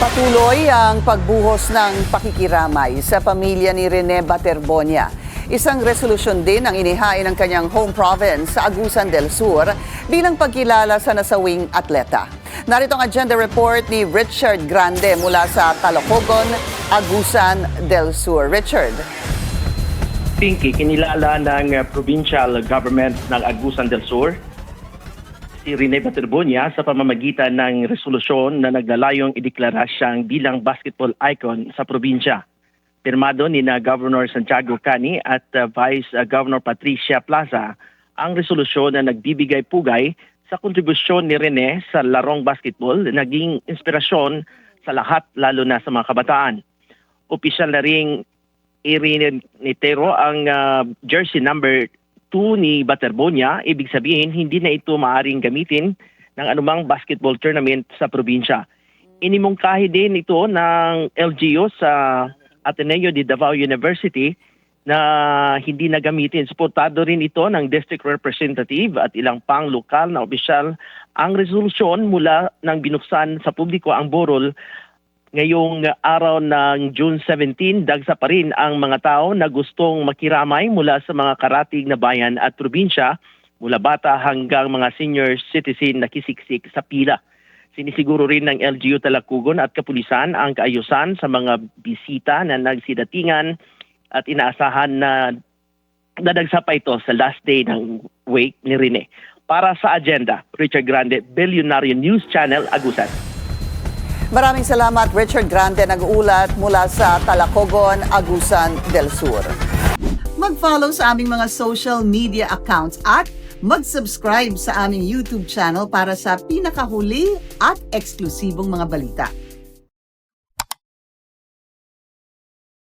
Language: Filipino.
Patuloy ang pagbuhos ng pakikiramay sa pamilya ni Rene Baterbonia. Isang resolusyon din ang inihain ng kanyang home province sa Agusan del Sur bilang pagkilala sa nasawing atleta. Narito ang agenda report ni Richard Grande mula sa Talocogon, Agusan del Sur. Richard. Pinky, kinilala ng provincial government ng Agusan del Sur si Rene Baterbonia sa pamamagitan ng resolusyon na naglalayong ideklara siyang bilang basketball icon sa probinsya. Pirmado ni na Governor Santiago Cani at Vice Governor Patricia Plaza ang resolusyon na nagbibigay pugay sa kontribusyon ni Rene sa larong basketball, naging inspirasyon sa lahat lalo na sa mga kabataan. Opisyal na ring irinitero ang jersey number 2 ni Baterbonia, ibig sabihin hindi na ito maaaring gamitin ng anumang basketball tournament sa probinsya. Inimungkahi din ito ng LGU sa Ateneo de Davao University na hindi na gamitin. Suportado rin ito ng district representative at ilang pang lokal na opisyal. Ang resolusyon mula nang binuksan sa publiko ang borol ngayong araw ng June 17, dagsa pa rin ang mga tao na gustong makiramay mula sa mga karatig na bayan at probinsya, mula bata hanggang mga senior citizen na kisiksik sa pila. Sinisiguro rin ng LGU Talocogon at kapulisan ang kaayusan sa mga bisita na nagsidatingan at inaasahan na dadagsa pa ito sa last day ng wake ni Rene. Para sa agenda, Richard Grande, Billionaire News Channel, Agusan. Maraming salamat, Richard Grande, nag-uulat mula sa Talocogon, Agusan del Sur. Mag-follow sa aming mga social media accounts at mag-subscribe sa aming YouTube channel para sa pinakahuli at eksklusibong mga balita.